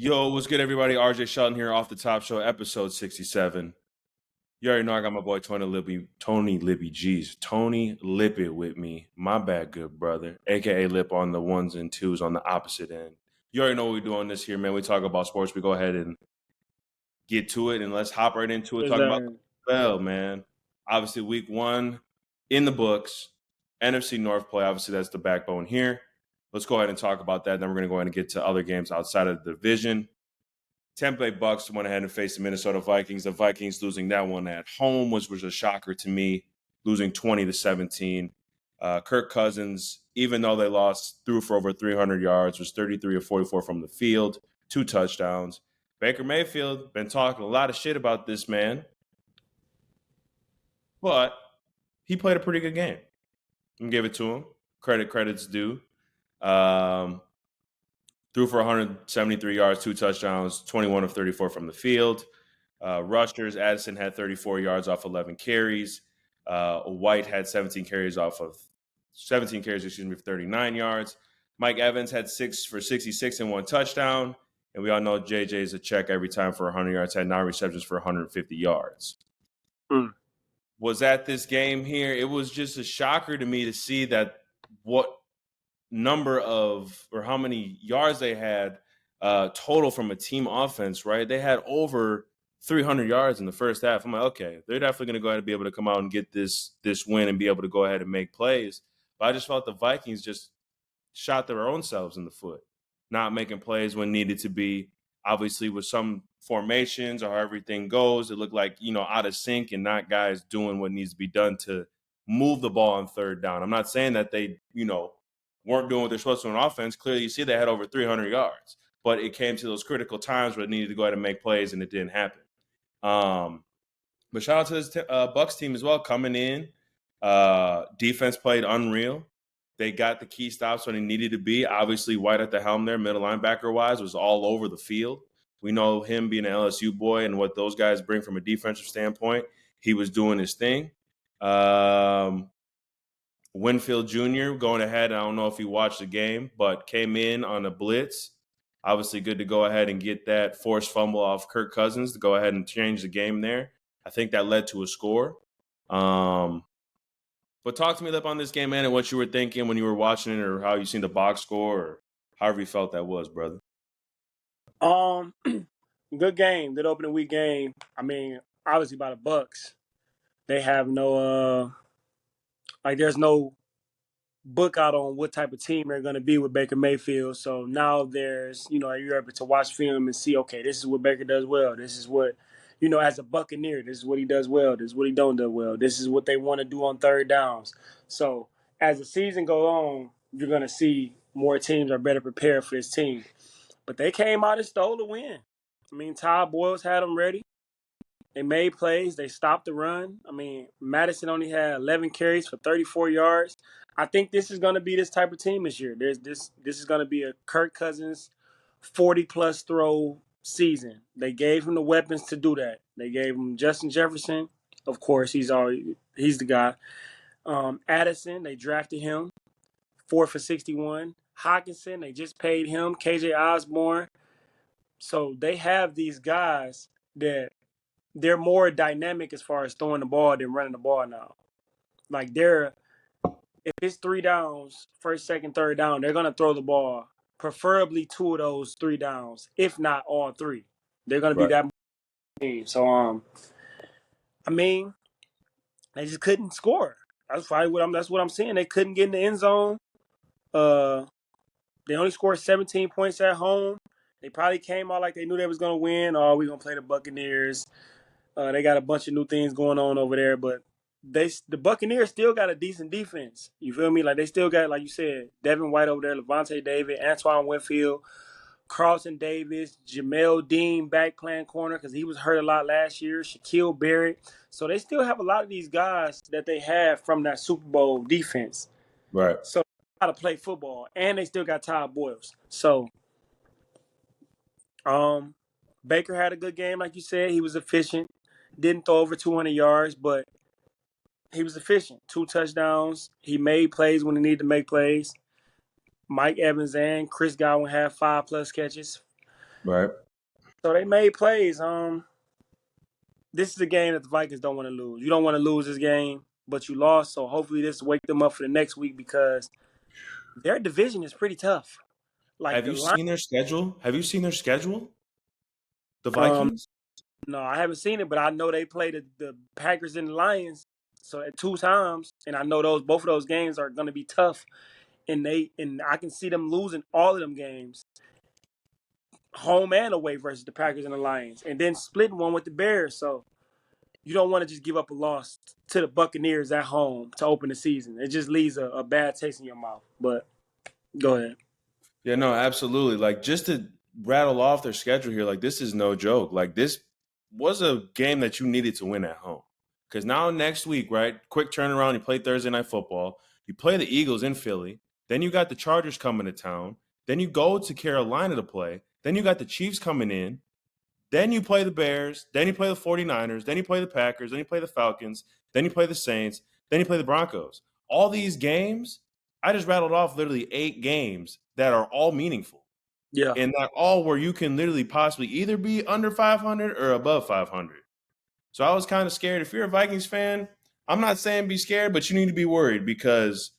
Yo, what's good, everybody? RJ Shelton here, Off the Top Show, episode 67. You already know I got my boy Tony Lippett with me. My bad, good brother, aka Lip on the ones and twos on the opposite end. You already know what we're doing this here, man. We talk about sports. We go ahead and get to it, and let's hop right into it. Yes, Talk about sir. the NFL, man. Obviously, week one in the books. NFC North play. Obviously, that's the backbone here. Let's go ahead and talk about that. Then we're going to go ahead and get to other games outside of the division. Tampa Bay Bucks went ahead and faced the Minnesota Vikings. The Vikings losing that one at home, which was a shocker to me, losing 20-17. Kirk Cousins, even though they lost, threw for over 300 yards, was 33 of 44 from the field, 2 touchdowns. Baker Mayfield, been talking a lot of shit about this man, but he played a pretty good game. I'm give it to him. Credit's due. Threw for 173 yards, 2 touchdowns, 21 of 34 from the field. Rushers, Addison had 34 yards off 11 carries. White had 17 carries, for 39 yards. Mike Evans had 6 for 66 and 1 touchdown. And we all know JJ's a check every time for 100 yards, had 9 receptions for 150 yards. Was at this game here, it was just a shocker to me to see that what number of or how many yards they had total from a team offense, right? They had over 300 yards in the first half. I'm like, okay, they're definitely going to go ahead and be able to come out and get this win and be able to go ahead and make plays. But I just felt the Vikings just shot their own selves in the foot, not making plays when needed to be. Obviously, with some formations or how everything goes, it looked like, out of sync and not guys doing what needs to be done to move the ball on third down. I'm not saying that they, weren't doing what they're supposed to on offense. Clearly, you see they had over 300 yards, but it came to those critical times where they needed to go ahead and make plays, and it didn't happen. But shout out to this Bucks team as well coming in. Defense played unreal. They got the key stops when they needed to be. Obviously, White at the helm there, middle linebacker-wise, was all over the field. We know him being an LSU boy and what those guys bring from a defensive standpoint. He was doing his thing. Winfield Jr. going ahead. I don't know if he watched the game, but came in on a blitz. Obviously, good to go ahead and get that forced fumble off Kirk Cousins to go ahead and change the game there. I think that led to a score. But talk to me, Lip, on this game, man, and what you were thinking when you were watching it, or how you seen the box score, or however you felt that was, brother. Good game, good opening week game. I mean, obviously by the Bucks, they have no there's no book out on what type of team they're going to be with Baker Mayfield. So now there's, you're able to watch film and see, okay, this is what Baker does well. This is what, as a Buccaneer, this is what he does well. This is what he don't do well. This is what they want to do on third downs. So as the season goes on, you're going to see more teams are better prepared for this team. But they came out and stole the win. I mean, Todd Boyles had them ready. They made plays. They stopped the run. I mean, Madison only had 11 carries for 34 yards. I think this is going to be this type of team this year. This is going to be a Kirk Cousins 40-plus throw season. They gave him the weapons to do that. They gave him Justin Jefferson. Of course, he's the guy. Addison, they drafted him 4 for 61. Hawkinson, they just paid him. KJ Osborne. So they have these guys that they're more dynamic as far as throwing the ball than running the ball now. Like if it's 3 downs, first, second, third down, they're gonna throw the ball. Preferably 2 of those 3 downs, if not all 3. They're gonna be that team. So I mean, they just couldn't score. That's what I'm saying. They couldn't get in the end zone. They only scored 17 points at home. They probably came out like they knew they was gonna win. Oh, we're gonna play the Buccaneers. They got a bunch of new things going on over there, but the Buccaneers still got a decent defense. You feel me? Like they still got, like you said, Devin White over there, Levante David, Antoine Winfield, Carlton Davis, Jamel Dean back playing corner because he was hurt a lot last year, Shaquille Barrett. So they still have a lot of these guys that they have from that Super Bowl defense. Right. So how to play football, and they still got Todd Boyles. So Baker had a good game, like you said. He was efficient. Didn't throw over 200 yards, but he was efficient. 2 touchdowns. He made plays when he needed to make plays. Mike Evans and Chris Godwin had 5+ catches. Right. So they made plays. This is a game that the Vikings don't want to lose. You don't want to lose this game, but you lost. So hopefully this wake them up for the next week because their division is pretty tough. Like Have the you line. seen their schedule? Have you seen their schedule? The Um, Vikings? no, I haven't seen it, but I know they played the Packers and the Lions so at 2 times, and I know both of those games are going to be tough. And I can see them losing all of them games, home and away versus the Packers and the Lions, and then splitting one with the Bears. So you don't want to just give up a loss to the Buccaneers at home to open the season. It just leaves a bad taste in your mouth. But go ahead. Yeah, no, absolutely. Like, just to rattle off their schedule here, like, this is no joke. Like, this was a game that you needed to win at home. Because now next week, right? Quick turnaround. You play Thursday Night Football. You play the Eagles in Philly. Then you got the Chargers coming to town. Then you go to Carolina to play. Then you got the Chiefs coming in. Then you play the Bears. Then you play the 49ers. Then you play the Packers. Then you play the Falcons. Then you play the Saints. Then you play the Broncos. All these games, I just rattled off literally 8 games that are all meaningful. Yeah. And that all where you can literally possibly either be under 500 or above 500. So I was kind of scared. If you're a Vikings fan, I'm not saying be scared, but you need to be worried because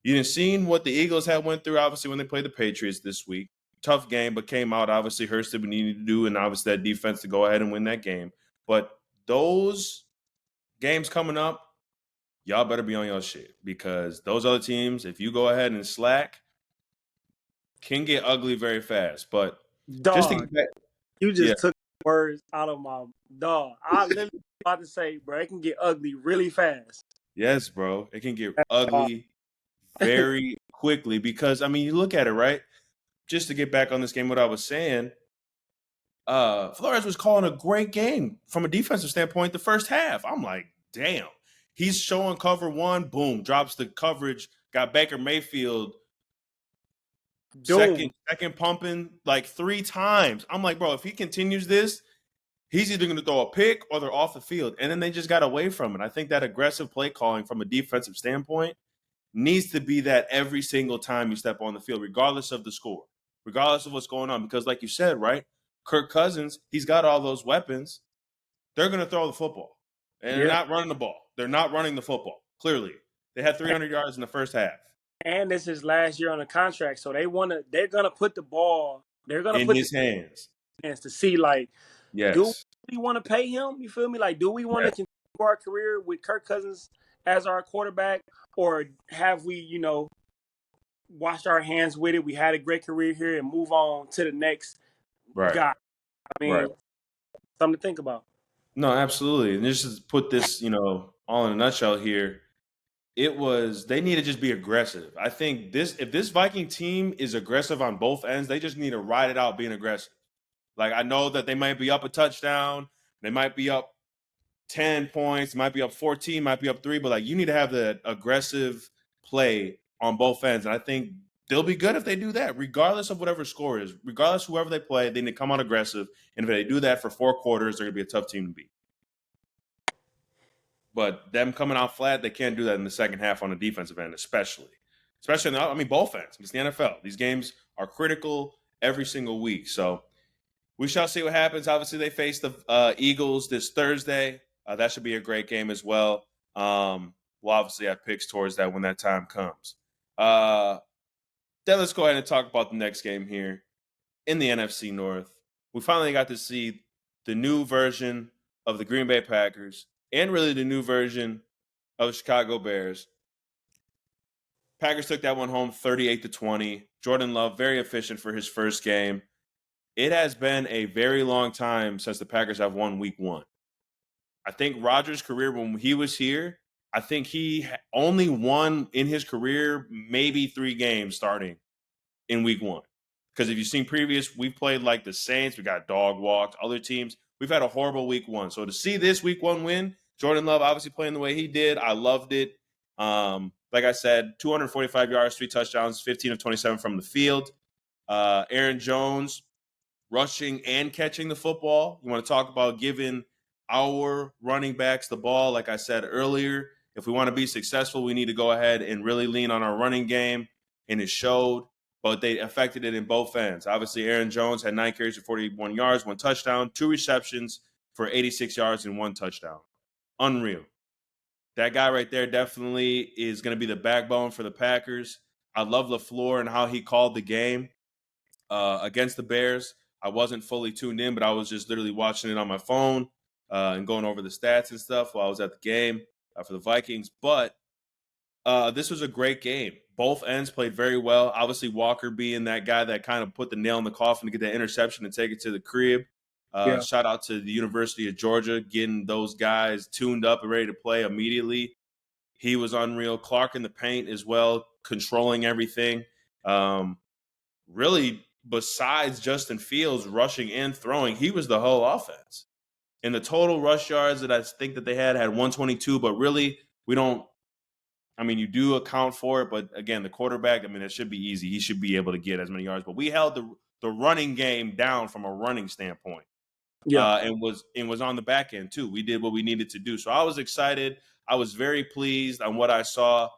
you didn't seen what the Eagles had went through, obviously, when they played the Patriots this week. Tough game, but came out. Obviously, Hurst did what he needed to do, and obviously that defense to go ahead and win that game. But those games coming up, y'all better be on your shit because those other teams, if you go ahead and slack, can get ugly very fast. But just to Dog, get back, you yeah, just took words out of my dog. I literally about to say, bro, it can get ugly really fast. yes, bro, it can get Dog. ugly very quickly because I mean, you look at it, right? Just to get back on this game, what I was saying, Flores was calling a great game from a defensive standpoint the first half. I'm like, damn. He's showing cover one, boom, drops the coverage, got Baker Mayfield Doom. second pumping like 3 times. I'm like, bro, if he continues this, he's either going to throw a pick or they're off the field. And then they just got away from it. I think that aggressive play calling from a defensive standpoint needs to be that every single time you step on the field, regardless of the score, regardless of what's going on. Because like you said, right, Kirk Cousins, he's got all those weapons. They're going to throw the football. And they're Yeah. not running the ball. They're not running the football, clearly. They had 300 yards in the first half. And this is last year on the contract, so they're gonna put the ball, they're gonna In put his hands. the hands to see like, do Yes. we want to pay him? You feel me? Like, do we want to Yes. continue our career with Kirk Cousins as our quarterback, or have we, washed our hands with it? We had a great career here and move on to the next Right. guy. I mean, Right. something to think about. No, absolutely. And just to put this, all in a nutshell here, they need to just be aggressive. I think if this Viking team is aggressive on both ends, they just need to ride it out being aggressive. Like, I know that they might be up a touchdown, they might be up 10 points, might be up 14, might be up 3, but like you need to have the aggressive play on both ends. And I think they'll be good if they do that, regardless of whatever score is. Regardless of whoever they play, they need to come out aggressive. And if they do that for 4 quarters, they're gonna be a tough team to beat. But them coming out flat, they can't do that in the second half on the defensive end, especially. Both ends. It's the NFL. These games are critical every single week. So we shall see what happens. Obviously, they face the Eagles this Thursday. That should be a great game as well. We'll obviously have picks towards that when that time comes. Then let's go ahead and talk about the next game here in the NFC North. We finally got to see the new version of the Green Bay Packers and really the new version of the Chicago Bears. Packers took that one home 38-20. Jordan Love, very efficient for his first game. It has been a very long time since the Packers have won week 1. I think Rodgers' career, when he was here, I think he only won in his career maybe 3 games starting in week 1. Because if you've seen we've played like the Saints, we got dog walked, other teams. We've had a horrible week 1. So to see this week 1 win, Jordan Love obviously playing the way he did, I loved it. Like I said, 245 yards, 3 touchdowns, 15 of 27 from the field. Aaron Jones rushing and catching the football. You want to talk about giving our running backs the ball. Like I said earlier, if we want to be successful, we need to go ahead and really lean on our running game, and it showed. but they affected it in both ends. Obviously, Aaron Jones had 9 carries for 41 yards, 1 touchdown, 2 receptions for 86 yards and 1 touchdown. Unreal. That guy right there definitely is going to be the backbone for the Packers. I love LaFleur and how he called the game against the Bears. I wasn't fully tuned in, but I was just literally watching it on my phone and going over the stats and stuff while I was at the game for the Vikings. But this was a great game. Both ends played very well. Obviously, Walker being that guy that kind of put the nail in the coffin to get that interception and take it to the crib. Shout out to the University of Georgia, getting those guys tuned up and ready to play immediately. He was unreal. Clark in the paint as well, controlling everything. Really, besides Justin Fields rushing and throwing, he was the whole offense. And the total rush yards that I think that they had 122, but really, we don't – I mean, you do account for it, but again, the quarterback, I mean, it should be easy. He should be able to get as many yards. But we held the running game down from a running standpoint. And was on the back end too. We did what we needed to do. So I was excited. I was very pleased on what I saw.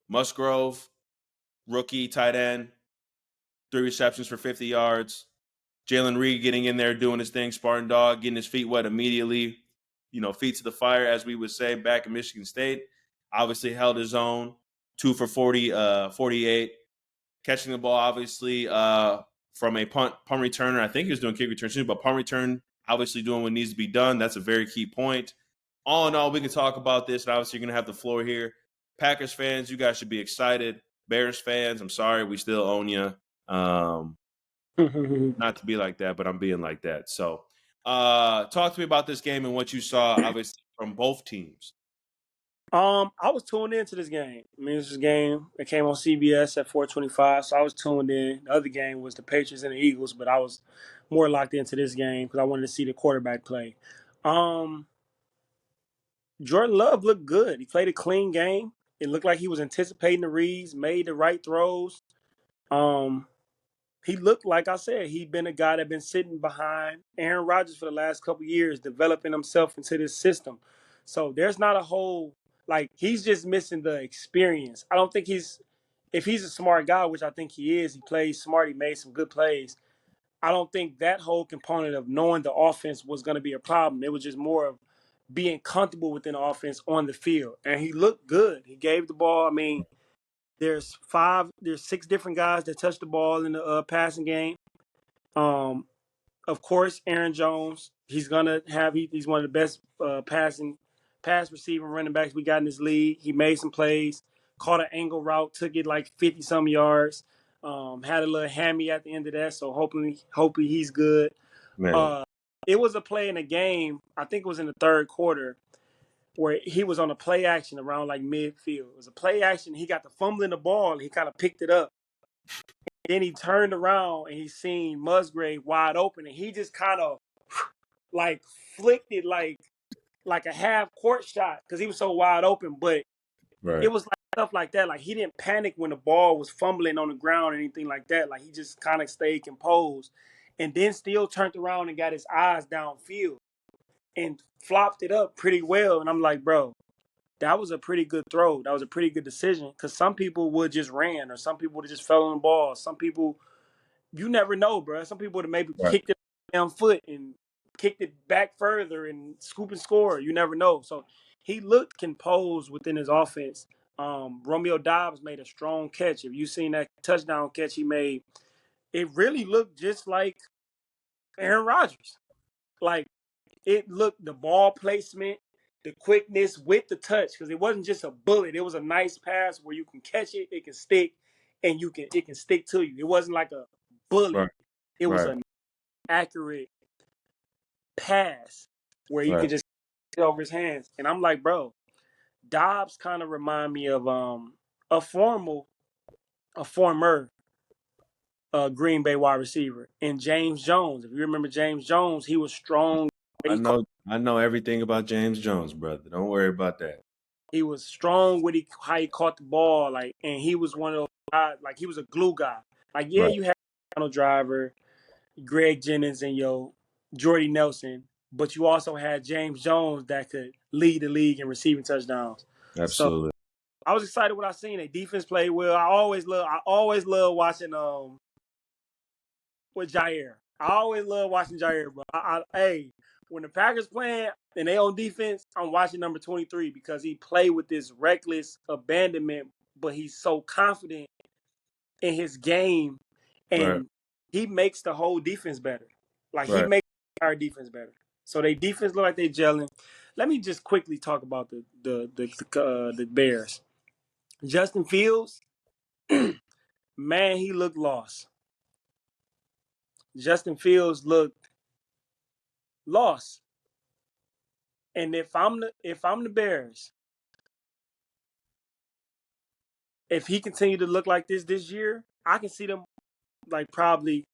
Musgrove, rookie tight end, 3 receptions for 50 yards. Jalen Reed getting in there, doing his thing, Spartan Dog, getting his feet wet immediately. Feet to the fire, as we would say back in Michigan State. Obviously held his own, 2 for 48. Catching the ball, obviously, from a punt returner. I think he was doing kick return too, but punt return, obviously doing what needs to be done. That's a very key point. All in all, we can talk about this, and obviously you're going to have the floor here. Packers fans, you guys should be excited. Bears fans, I'm sorry, we still own you. Not to be like that, but I'm being like that. So talk to me about this game and what you saw, obviously, from both teams. I was tuned into this game. I mean, this is a game that came on CBS at 4:25, so I was tuned in. The other game was the Patriots and the Eagles, but I was more locked into this game because I wanted to see the quarterback play. Jordan Love looked good. He played a clean game. It looked like he was anticipating the reads, made the right throws. He looked, like I said, he'd been a guy that been sitting behind Aaron Rodgers for the last couple of years, developing himself into this system. So there's not a whole he's just missing the experience. I don't think if he's a smart guy, which I think he is, he plays smart, he made some good plays. I don't think that whole component of knowing the offense was going to be a problem. It was just more of being comfortable within the offense on the field. And he looked good. He gave the ball. I mean, there's 6 different guys that touched the ball in the passing game. Of course, Aaron Jones, he's one of the best pass receiving running backs we got in this league. He made some plays, caught an angle route, took it like 50-some yards, had a little hammy at the end of that, so hopefully he's good. It was a play in a game, I think it was in the third quarter, where he was on a play action around like midfield. It was a play action. He got the fumbling the ball, and he kind of picked it up. Then he turned around, and he seen Musgrave wide open, and he just kind of like flicked it like a half-court shot because he was so wide open. But it was like stuff like that. Like, he didn't panic when the ball was fumbling on the ground or anything like that. Like, he just kind of stayed composed and then still turned around and got his eyes downfield and flopped it up pretty well. And I'm like, bro, that was a pretty good throw. That was a pretty good decision because some people would just ran or some people would have just fell on the ball. Some people, you never know, bro. Some people would have maybe kicked it down foot and kicked it back further and scoop and score. You never know. So he looked composed within his offense. Romeo Doubs made a strong catch. If you've seen that touchdown catch he made, it really looked just like Aaron Rodgers. Like, it looked, the ball placement, the quickness with the touch, because it wasn't just a bullet. It was a nice pass where you can catch it, it can stick, and it can stick to you. It wasn't like a bullet. It was an accurate pass where you can just get over his hands. And I'm like, bro, Dobbs kind of remind me of a former Green Bay wide receiver. And James Jones, if you remember James Jones, he was strong. I know everything about James Jones, brother. Don't worry about that. He was strong with how he caught the ball, and he was one of those guys, he was a glue guy. You had Donald Driver, Greg Jennings, and Jordy Nelson, but you also had James Jones that could lead the league in receiving touchdowns. Absolutely. I was excited when I seen it. Defense played well. I always love watching with Jair. I always love watching Jair, bro. Hey, when the Packers playing and they on defense, I'm watching number 23 because he played with this reckless abandonment, but he's so confident in his game, Right. and he makes the whole defense better. Like he Right. makes our defense better. So they defense look like they gelling. Let me just quickly talk about the Bears. Justin Fields, man, he looked lost. Justin Fields looked lost. And if I'm the Bears, if he continue to look like this year, I can see them like probably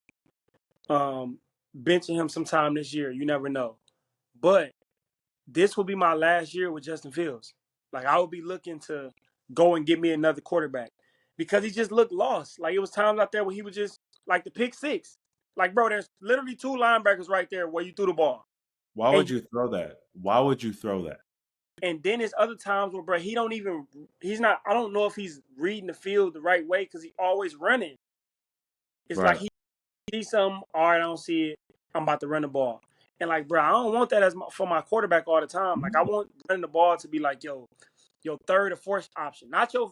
benching him sometime this year. You never know. But this will be my last year with Justin Fields. Like I would be looking to go and get me another quarterback because he just looked lost. Like it was times out there where he was just like the pick six. Like bro, there's literally two linebackers right there where you threw the ball. Why would And you throw that? Why would you throw that? And then there's other times where, bro, he's not, I don't know if he's reading the field the right way because he's always running. It's Right. like he sees something, all right, I don't see it, I'm about to run the ball. And like, bro, I don't want that for my quarterback all the time. Like, I want running the ball to be like, your third or fourth option, not your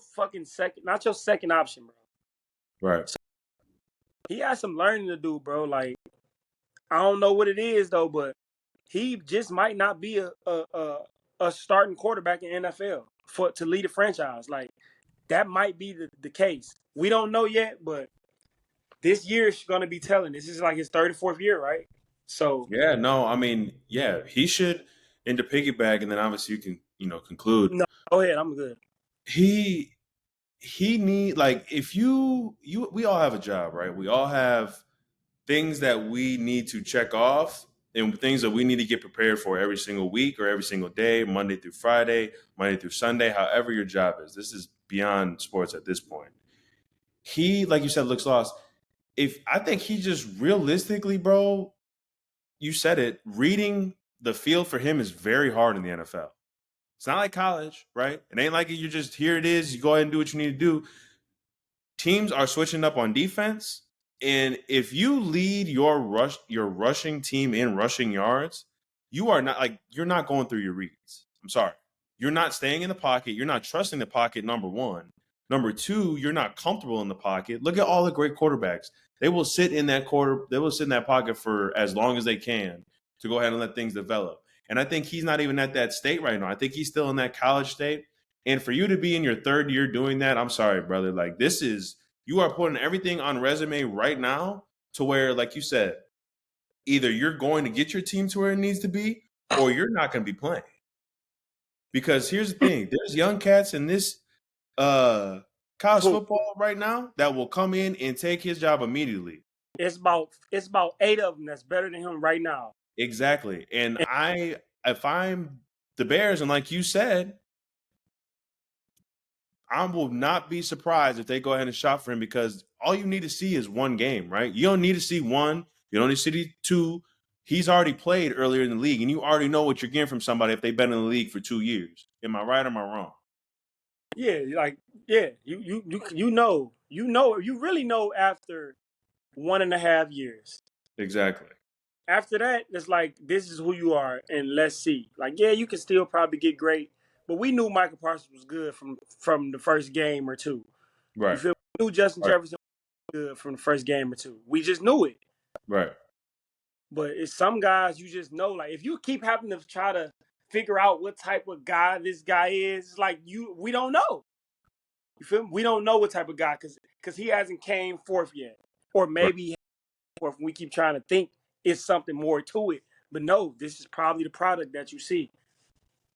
second option, bro. Right. So he has some learning to do, bro. Like, I don't know what it is though, but he just might not be a starting quarterback in NFL to lead a franchise. Like that might be the case. We don't know yet, but this year is going to be telling. This is like his third or fourth year, right? So Yeah, no, I mean, yeah, he should into piggyback, and then obviously you can, conclude. no, go ahead. I'm good. He need like if we all have a job, right? We all have things that we need to check off and things that we need to get prepared for every single week or every single day, Monday through Friday, Monday through Sunday, however your job is. This is beyond sports at this point. He, like you said, looks lost. If I think he just realistically, bro, you said it, reading the field for him is very hard in the NFL. It's not like college, right? It ain't like you just here it is, you go ahead and do what you need to do. Teams are switching up on defense, and if you lead your rushing team in rushing yards, you're not going through your reads. I'm sorry. You're not staying in the pocket. You're not trusting the pocket, number one. Number two, you're not comfortable in the pocket. Look at all the great quarterbacks. They will sit in that pocket for as long as they can to go ahead and let things develop. And I think he's not even at that state right now. I think he's still in that college state. And for you to be in your third year doing that, I'm sorry, brother. Like you are putting everything on resume right now to where, like you said, either you're going to get your team to where it needs to be or you're not going to be playing. Because here's the thing, there's young cats in this college football right now that will come in and take his job immediately. It's about 8 of them that's better than him right now. Exactly. And if I'm the Bears, and like you said, I will not be surprised if they go ahead and shop for him because all you need to see is one game, right? You don't need to see one. You don't need to see two. He's already played earlier in the league, and you already know what you're getting from somebody if they've been in the league for 2 years. Am I right or am I wrong? Yeah, you really know after 1.5 years. Exactly. After that, it's like this is who you are, and let's see. Like, yeah, you can still probably get great, but we knew Michael Parsons was good from the first game or two. Right. You feel? We knew Justin Jefferson was good from the first game or two. We just knew it. Right. But it's some guys you just know. Like, if you keep having to try to figure out what type of guy this guy is, it's like we don't know. You feel me? We don't know what type of guy because he hasn't came forth yet, or maybe forth. We keep trying to think it's something more to it, but no, this is probably the product that you see.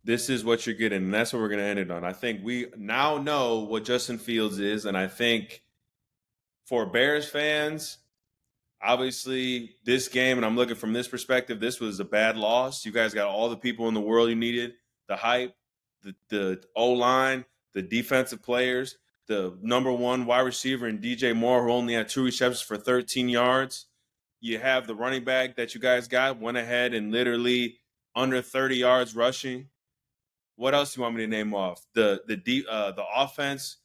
This is what you're getting, and that's what we're going to end it on. I think we now know what Justin Fields is, and I think for Bears fans, obviously this game, and I'm looking from this perspective, this was a bad loss. You guys got all the people in the world you needed, the hype, the O-line, the defensive players, the number one wide receiver in DJ Moore, who only had 2 receptions for 13 yards. You have the running back that you guys got, went ahead and literally under 30 yards rushing. What else do you want me to name off? The offense.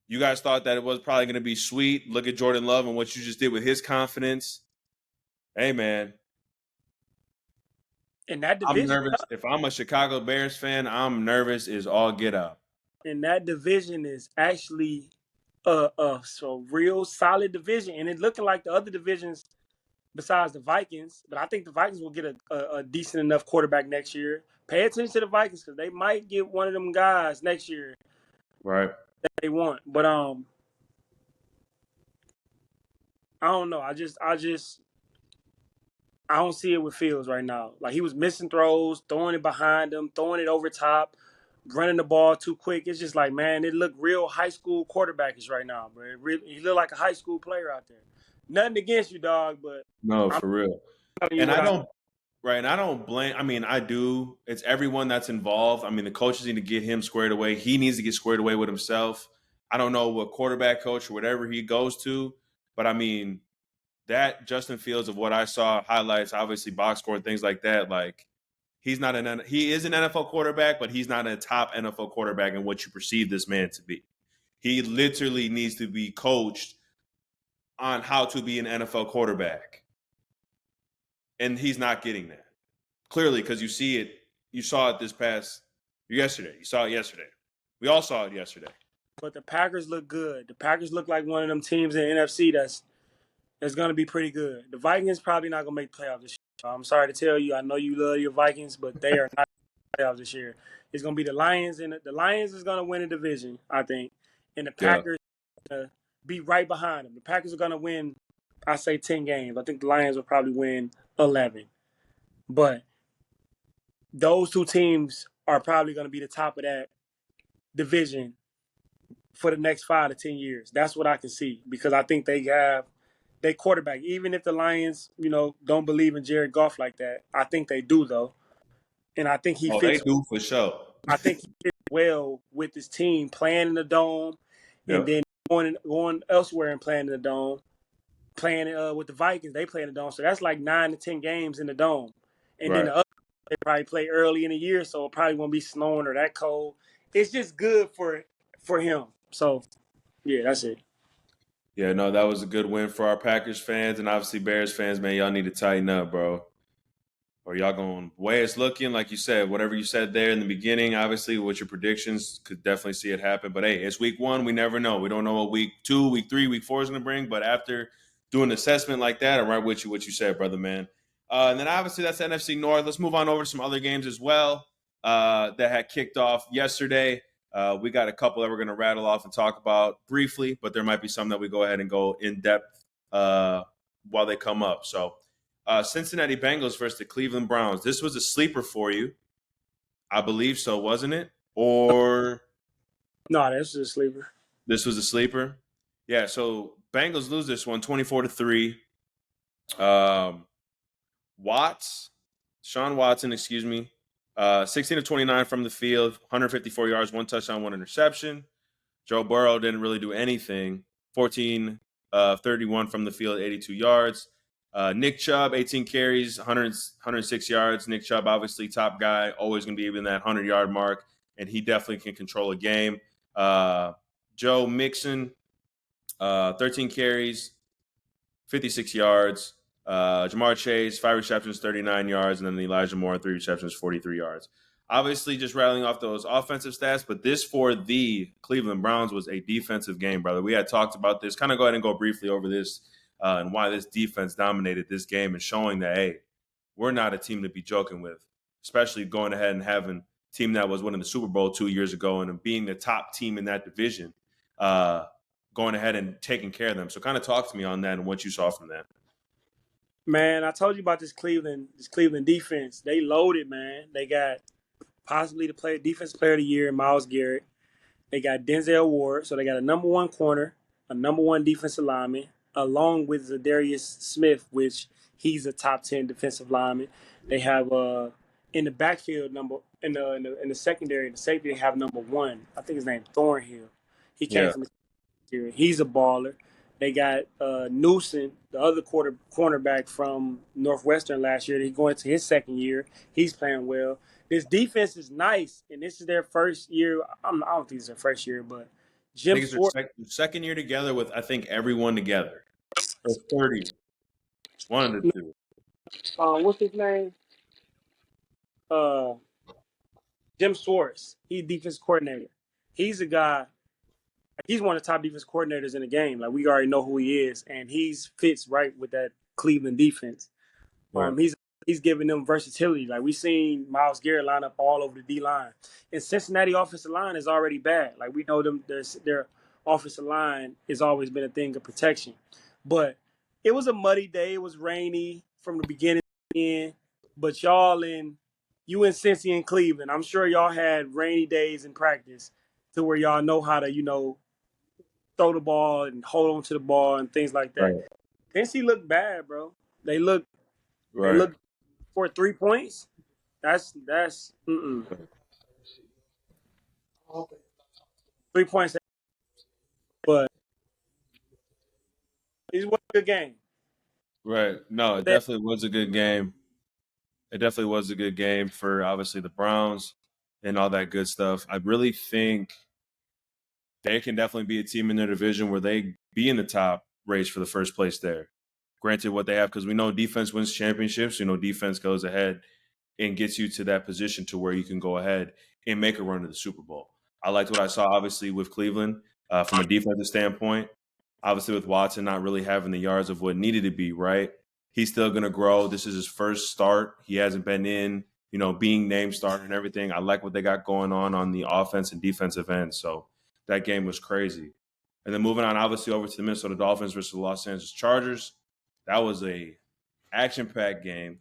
You guys thought that it was probably going to be sweet. Look at Jordan Love and what you just did with his confidence. Hey, man. In that I'm division, nervous. If I'm a Chicago Bears fan, I'm nervous as all get up. and that division is actually a real solid division, and it's looking like the other divisions besides the Vikings. But I think the Vikings will get a decent enough quarterback next year. Pay attention to the Vikings because they might get one of them guys next year Right. that they want. But I don't know. I don't see it with Fields right now. Like he was missing throws, throwing it behind him, throwing it over top, running the ball too quick. It's just like, man, it looked real high school quarterbackish right now, bro. He looked like a high school player out there. Nothing against you, dog, but No, I'm for real. telling you And what I don't right, and I don't blame. I mean, I do. It's everyone that's involved. I mean, the coaches need to get him squared away. He needs to get squared away with himself. I don't know what quarterback coach or whatever he goes to, but I mean, that Justin Fields of what I saw highlights, obviously box score and things like that. Like he is an NFL quarterback, but he's not a top NFL quarterback in what you perceive this man to be. He literally needs to be coached on how to be an NFL quarterback, and he's not getting that clearly because you see it. You saw it yesterday. You saw it yesterday. We all saw it yesterday. But the Packers look good. The Packers look like one of them teams in the NFC that's going to be pretty good. The Vikings probably not going to make the playoffs this year. I'm sorry to tell you. I know you love your Vikings, but they are not playoffs this year. It's going to be the Lions, and the Lions is going to win a division, I think, and the Yeah. Packers be right behind them. The Packers are going to win, I say, 10 games. I think the Lions will probably win 11. But those two teams are probably going to be the top of that division for the next 5 to 10 years. That's what I can see because I think they have their quarterback. Even if the Lions, don't believe in Jared Goff like that, I think they do though, and I think he Oh, they fits. do for sure. I think he fits well with his team playing in the dome, and Yep. then going elsewhere and playing in the dome. Playing with the Vikings, they play in the dome, so that's like 9 to 10 games in the dome, and then Right. the other they probably play early in the year, so it probably won't be snowing or that cold. It's just good for him. So yeah, that's it. Yeah, no, that was a good win for our Packers fans and obviously Bears fans, man. Y'all need to tighten up, bro. Or y'all going way it's looking, like you said, whatever you said there in the beginning, obviously, with your predictions, could definitely see it happen. But hey, it's week 1. We never know. We don't know what week 2, week 3, week 4 is going to bring. But after doing an assessment like that, I'm right with you, what you said, brother, man. And then obviously that's NFC North. Let's move on over to some other games as well that had kicked off yesterday. We got a couple that we're going to rattle off and talk about briefly, but there might be some that we go ahead and go in depth while they come up. So, Cincinnati Bengals versus the Cleveland Browns. This was a sleeper for you. I believe so, wasn't it? Or No, this is a sleeper. This was a sleeper? Yeah, so Bengals lose this one 24-3. Sean Watson, 16 of 29 from the field, 154 yards, 1 touchdown, 1 interception. Joe Burrow didn't really do anything. 14 31 from the field, 82 yards. Nick Chubb, 18 carries, 106 yards. Nick Chubb, obviously top guy, always going to be in that 100-yard mark, and he definitely can control a game. Joe Mixon, 13 carries, 56 yards. Jamar Chase, 5 receptions, 39 yards, and then Elijah Moore, 3 receptions, 43 yards. Obviously, just rattling off those offensive stats, but this for the Cleveland Browns was a defensive game, brother. We had talked about this. Kind of go ahead and go briefly over this and why this defense dominated this game and showing that, hey, we're not a team to be joking with, especially going ahead and having a team that was winning the Super Bowl 2 years ago and being the top team in that division, going ahead and taking care of them. So kind of talk to me on that and what you saw from that. Man, I told you about this Cleveland defense. They loaded, man. They got possibly the defensive player of the year, Myles Garrett. They got Denzel Ward, so they got a number 1 corner, a number 1 defensive lineman, along with Zadarius Smith, which he's a top 10 defensive lineman. They have in the backfield in the secondary, the safety, they have number 1. I think his name's Thornhill. He came from the secondary. He's a baller. They got Newsom, the other cornerback from Northwestern last year. He's going to his second year. He's playing well. this defense is nice, and this is their first year. I don't think it's their first year, but I Jim think it's Schwartz. their second year together with, I think, everyone together. Or 30. One of the two. What's his name? Uh, Jim Schwartz. He's defense coordinator. He's a guy. He's one of the top defense coordinators in the game. Like we already know who he is, and he's fits right with that Cleveland defense. Right. He's giving them versatility. Like we seen Myles Garrett line up all over the D line, and Cincinnati offensive line is already bad. Like we know them, their offensive line has always been a thing of protection. But it was a muddy day. It was rainy from the beginning to the end. But you in Cincy and Cleveland, I'm sure y'all had rainy days in practice to where y'all know how to throw the ball and hold on to the ball and things like that. Right. Cincy looked bad, bro. They look Right. for 3 points. That's 3 points, but it was a good game. Right. No, it definitely was a good game. It definitely was a good game for obviously the Browns and all that good stuff. I really think they can definitely be a team in their division where they be in the top race for the first place there. Granted, what they have, because we know defense wins championships. Defense goes ahead and gets you to that position to where you can go ahead and make a run to the Super Bowl. I liked what I saw, obviously, with Cleveland from a defensive standpoint. Obviously, with Watson not really having the yards of what needed to be, right? He's still going to grow. This is his first start. He hasn't been in, being named starter and everything. I like what they got going on the offense and defensive end. So that game was crazy. And then moving on, obviously, over to the Minnesota Dolphins versus the Los Angeles Chargers. That was a action-packed game.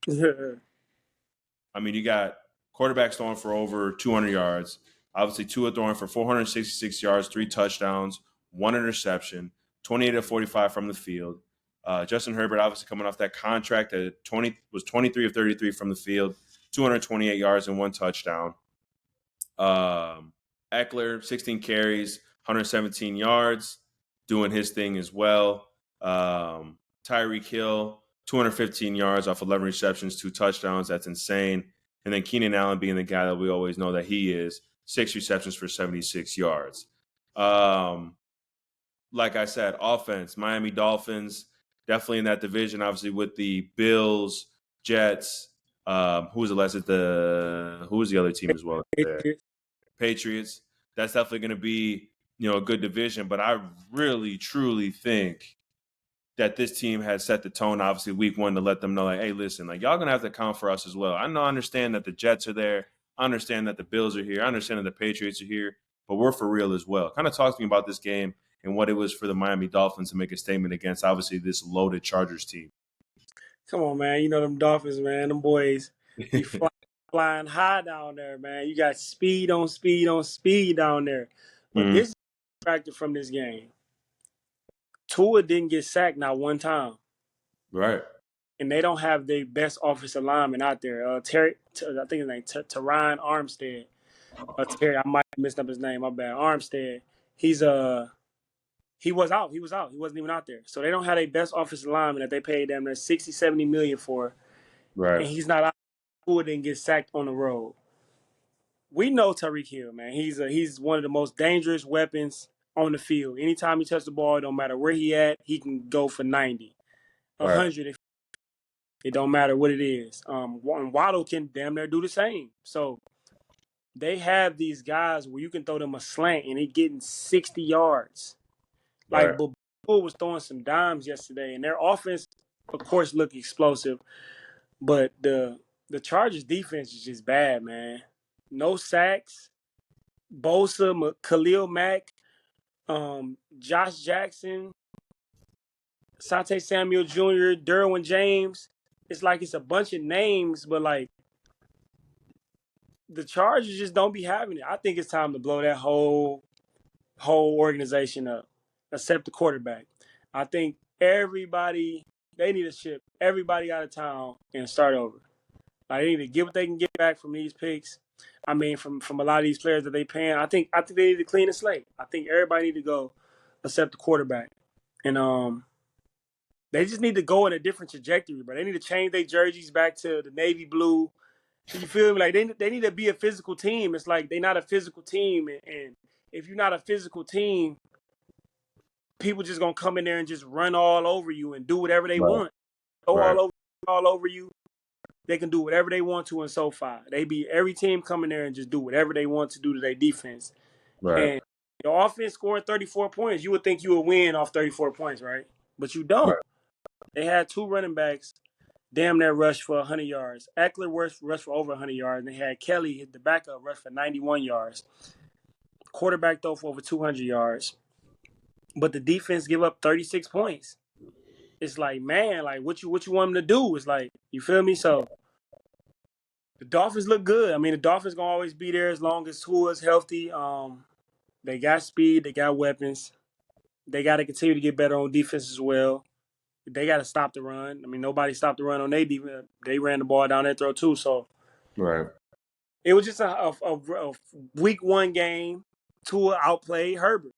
I mean, you got quarterbacks throwing for over 200 yards. Obviously, Tua throwing for 466 yards, 3 touchdowns, 1 interception, 28 of 45 from the field. Justin Herbert, obviously coming off that contract at 23 of 33 from the field, 228 yards and 1 touchdown. Eckler, 16 carries, 117 yards, doing his thing as well. Tyreek Hill, 215 yards off 11 receptions, 2 touchdowns. That's insane. And then Keenan Allen being the guy that we always know that he is, 6 receptions for 76 yards. Like I said, offense, Miami Dolphins, definitely in that division, obviously with the Bills, Jets. Who was the last? Who was the other team as well? Patriots. That's definitely going to be, a good division. But I really, truly think that this team has set the tone, obviously, week 1 to let them know, like, hey, listen, like, y'all going to have to count for us as well. I understand that the Jets are there. I understand that the Bills are here. I understand that the Patriots are here. But we're for real as well. Kind of talk to me about this game and what it was for the Miami Dolphins to make a statement against, obviously, this loaded Chargers team. Come on, man. You know them Dolphins, man. Them boys be flying high down there, man. You got speed on speed on speed down there. But this is a factor from this game. Tua didn't get sacked not one time. Right. And they don't have the best offensive lineman out there. I think his name Teron Armstead. Terry, I might have messed up his name. My bad. Armstead. He was out. He wasn't even out there. So they don't have their best offensive lineman that they paid them their 60, 70 million for. Right. And he's not out. Tua didn't get sacked on the road. We know Tyreek Hill, man. He's one of the most dangerous weapons on the field. Anytime he touches the ball, it don't matter where he at, he can go for 90, 100. Right. It don't matter what it is. Waddle can damn near do the same. So they have these guys where you can throw them a slant and he getting 60 yards. Like, but Bull was throwing some dimes yesterday, and their offense, of course, looked explosive. But the Chargers defense is just bad, man. No sacks. Bosa, Khalil Mack, Josh Jackson, Sante Samuel Jr., Derwin James. It's like it's a bunch of names, but like the Chargers just don't be having it. I think it's time to blow that whole organization up, except the quarterback. I think they need to ship everybody out of town and start over. Like, they need to get what they can get back from these picks. I mean, from a lot of these players that they paying. I think they need to clean the slate. I think everybody need to go except the quarterback. And they just need to go in a different trajectory, but they need to change their jerseys back to the navy blue You feel me? Like they need to be a physical team. It's like they're not a physical team, and if you're not a physical team, people just gonna come in there and just run all over you and do whatever they want. Go all over you. They can do whatever they want to in SoFi. Every team come in there and just do whatever they want to do to their defense. Right. And your offense scoring 34 points, you would think you would win off 34 points, right? But you don't. Right. They had 2 running backs damn near rushed for 100 yards. Eckler rushed for over 100 yards. And they had Kelly, the backup, rush for 91 yards. Quarterback throw for over 200 yards. But the defense give up 36 points. It's like, man, like what you want them to do? It's like, you feel me? So the Dolphins look good. I mean, the Dolphins gonna always be there as long as Tua's healthy. They got speed, they got weapons. They got to continue to get better on defense as well. They got to stop the run. I mean, nobody stopped the run on their defense. They ran the ball down their throat too. So Right. it was just a week 1 game. Tua outplayed Herbert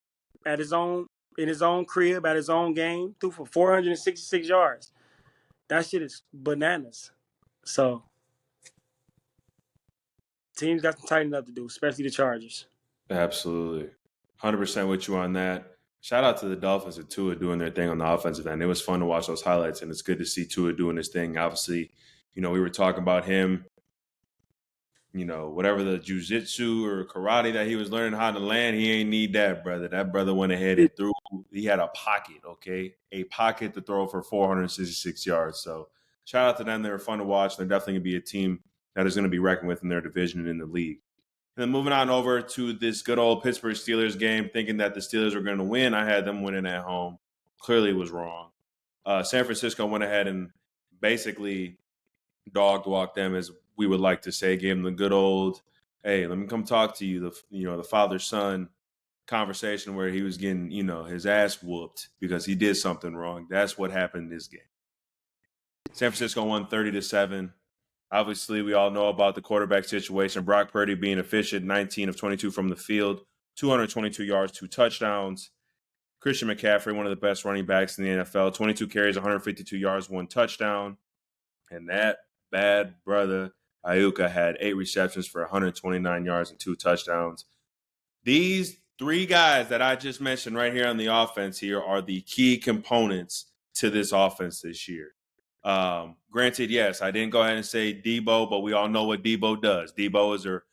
in his own crib, at his own game, threw for 466 yards. That shit is bananas. So teams got some tightening up to do, especially the Chargers. Absolutely. 100% with you on that. Shout out to the Dolphins and Tua doing their thing on the offensive end. It was fun to watch those highlights, and it's good to see Tua doing his thing. Obviously, we were talking about him, whatever the jiu-jitsu or karate that he was learning how to land, he ain't need that, brother. That brother went ahead and threw. He had a pocket, okay? A pocket to throw for 466 yards. So shout out to them. They were fun to watch. They're definitely going to be a team that is going to be reckoned with in their division and in the league. And then moving on over to this good old Pittsburgh Steelers game, thinking that the Steelers were going to win. I had them winning at home. Clearly was wrong. San Francisco went ahead and basically dog walked them, as we would like to say, gave them the good old, hey, let me come talk to you, the father-son conversation where he was getting, his ass whooped because he did something wrong. That's what happened in this game. San Francisco won 30-7. Obviously, we all know about the quarterback situation. Brock Purdy being efficient, 19 of 22 from the field, 222 yards, 2 touchdowns. Christian McCaffrey, one of the best running backs in the NFL, 22 carries, 152 yards, 1 touchdown. And that bad brother, Ayuka, had 8 receptions for 129 yards and 2 touchdowns. These 3 guys that I just mentioned right here on the offense here are the key components to this offense this year. Granted, yes, I didn't go ahead and say Debo, but we all know what Debo does. Debo is their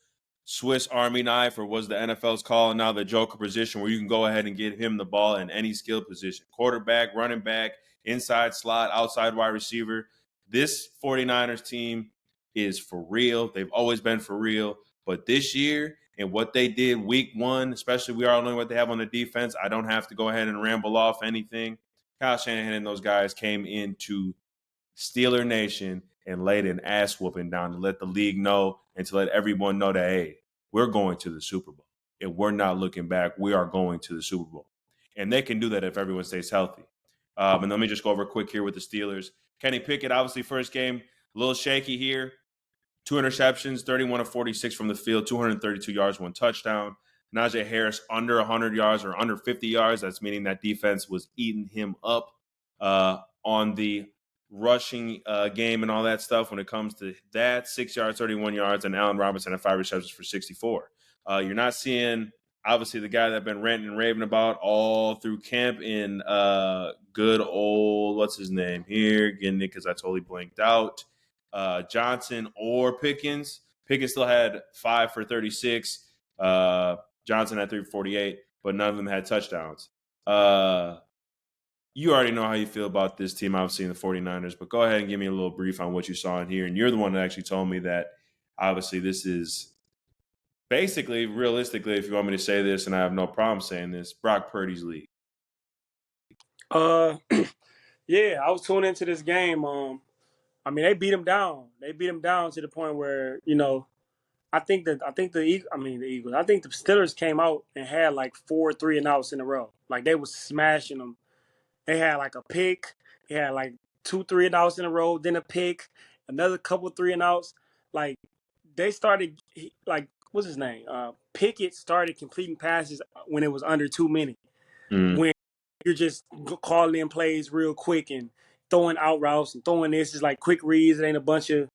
Swiss Army knife, or was the NFL's calling now the Joker position, where you can go ahead and get him the ball in any skill position. Quarterback, running back, inside slot, outside wide receiver. This 49ers team is for real. They've always been for real. But this year and what they did week 1, especially we all know what they have on the defense, I don't have to go ahead and ramble off anything. Kyle Shanahan and those guys came into Steeler Nation and laid an ass whooping down to let the league know and to let everyone know that, hey, we're going to the Super Bowl and we're not looking back. We are going to the Super Bowl. And they can do that if everyone stays healthy. And let me just go over quick here with the Steelers. Kenny Pickett, obviously first game, a little shaky here. 2 interceptions, 31 of 46 from the field, 232 yards, 1 touchdown. Najee Harris under 100 yards or under 50 yards. That's meaning that defense was eating him up on the rushing game and all that stuff. When it comes to that, 6 yards, 31 yards, and Allen Robinson had 5 receptions for 64. You're not seeing, obviously, the guy that I've been ranting and raving about all through camp in good old, what's his name here? Getting it because I totally blanked out. Johnson or Pickens. Pickens still had 5 for 36. Johnson had 3 for 48, but none of them had touchdowns. You already know how you feel about this team, obviously, in the 49ers, but go ahead and give me a little brief on what you saw in here. And you're the one that actually told me that, obviously, this is basically, realistically, if you want me to say this, and I have no problem saying this, Brock Purdy's league. Yeah, I was tuned into this game. I mean, they beat him down. They beat him down to the point where, I think the Eagles. I think the Steelers came out and had like 4 3-and-outs in a row. Like they was smashing them. They had like a pick. They had like 2 3-and-outs in a row, then a pick, another couple 3-and-outs. Like they started, like, what's his name? Pickett started completing passes when it was under 2 minutes. When you're just calling in plays real quick and throwing out routes and throwing this is like quick reads. It ain't a bunch of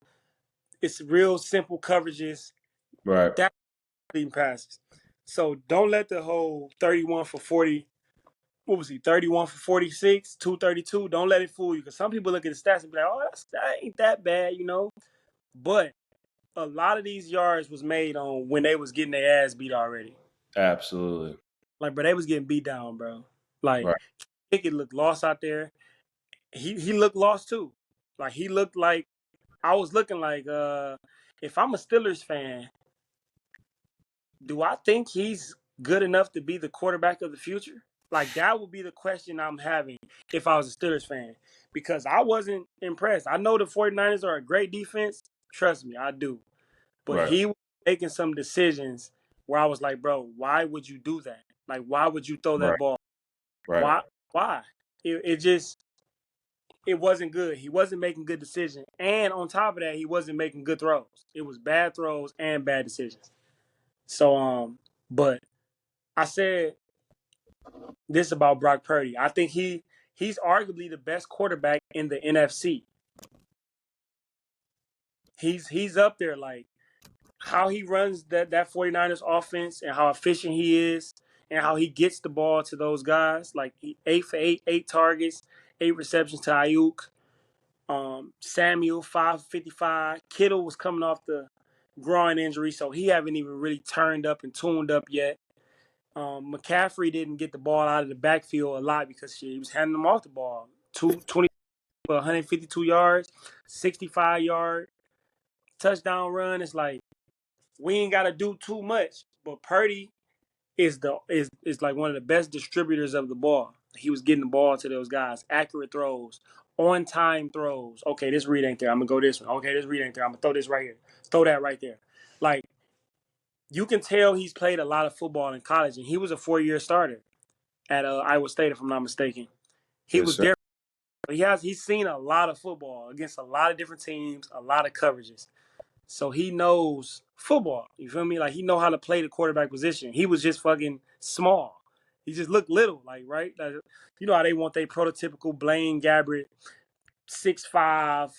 It's real simple coverages. Right. That's leading passes. So don't let the whole 31 for 40. What was he? 31 for 46, 232. Don't let it fool you, because some people look at the stats and be like, "Oh, that ain't that bad," But a lot of these yards was made on when they was getting their ass beat already. Absolutely. Like, bro, they was getting beat down, bro. Like, Right. Pickett looked lost out there. He looked lost too. Like, he looked like I was looking like, if I'm a Steelers fan, do I think he's good enough to be the quarterback of the future? Like, that would be the question I'm having if I was a Steelers fan, because I wasn't impressed. I know the 49ers are a great defense. Trust me, I do. But Right. he was making some decisions where I was like, bro, why would you do that? Like, why would you throw that Right. ball? Right. Why? It just, it wasn't good. He wasn't making good decisions. And on top of that, he wasn't making good throws. It was bad throws and bad decisions. So, but I said this about Brock Purdy. I think he's arguably the best quarterback in the NFC. He's up there, like how he runs that 49ers offense and how efficient he is and how he gets the ball to those guys. Like, 8 for 8, 8 targets, 8 receptions to Ayuk. Samuel 555. Kittle was coming off the groin injury, so he haven't even really turned up and tuned up yet. McCaffrey didn't get the ball out of the backfield a lot because he was handing them off the ball. 20 for 152 yards, 65-yard touchdown run. It's like, we ain't got to do too much. But Purdy is like one of the best distributors of the ball. He was getting the ball to those guys, accurate throws, on time throws. Okay, this read ain't there. I'm gonna go this one. Okay, this read ain't there. I'm gonna throw this right here. Throw that right there. Like, you can tell he's played a lot of football in college, and he was a 4-year starter at Iowa State, if I'm not mistaken. He Yes, was sir. there. He's seen a lot of football against a lot of different teams, a lot of coverages. So he knows football. You feel me? Like, he know how to play the quarterback position. He was just fucking small. He just looked little, like, right? Like, you know how they want their prototypical Blaine Gabbert, 6'5",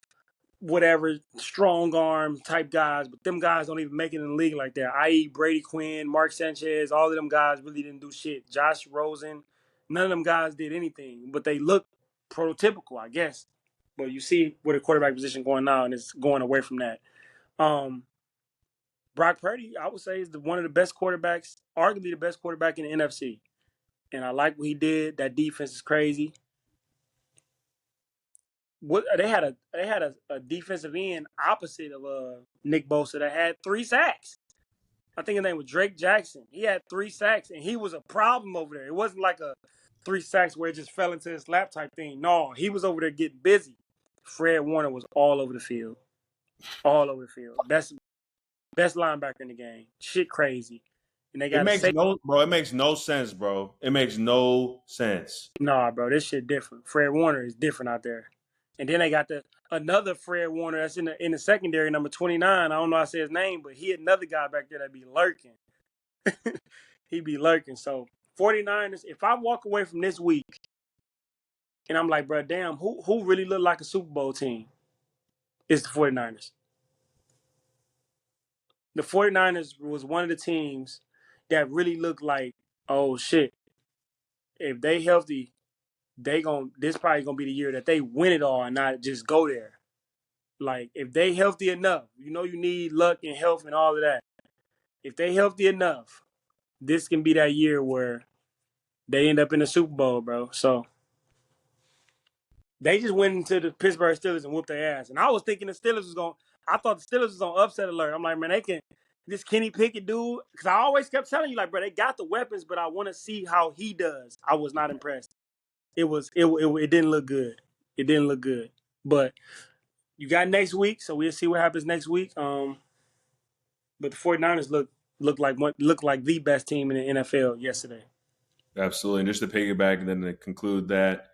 whatever, strong arm type guys, but them guys don't even make it in the league like that. I.e. Brady Quinn, Mark Sanchez, all of them guys really didn't do shit. Josh Rosen, none of them guys did anything, but they look prototypical, I guess. But you see where the quarterback position going now, and it's going away from that. Brock Purdy, I would say, is one of the best quarterbacks, arguably the best quarterback in the NFC. And I like what he did. That defense is crazy. What they had a defensive end opposite of Nick Bosa that had 3 sacks. I think his name was Drake Jackson. He had 3 sacks, and he was a problem over there. It wasn't like a 3 sacks where it just fell into his lap type thing. No, he was over there getting busy. Fred Warner was all over the field. All over the field. Best linebacker in the game. Shit crazy. And they It got to makes say, it makes no sense, bro. It makes no sense. nah, bro, this shit different. Fred Warner is different out there. And then they got another Fred Warner that's in the secondary, number 29. I don't know how to say his name, but he another guy back there that be lurking. He be lurking. So 49ers, if I walk away from this week and I'm like, bro, damn, who really looked like a Super Bowl team? It's the 49ers. The 49ers was one of the teams that really looked like, oh shit, if they healthy, this probably gonna be the year that they win it all and not just go there. Like, if they healthy enough, you need luck and health and all of that. If they healthy enough, this can be that year where they end up in the Super Bowl, bro. So they just went into the Pittsburgh Steelers and whooped their ass. And I was thinking I thought the Steelers was on upset alert. I'm like, man, this Kenny Pickett dude, because I always kept telling you, like, bro, they got the weapons, but I want to see how he does. I was not impressed. It didn't look good. It didn't look good. But you got next week, so we'll see what happens next week. But the 49ers look like the best team in the NFL yesterday. Absolutely. And just to piggyback and then to conclude that,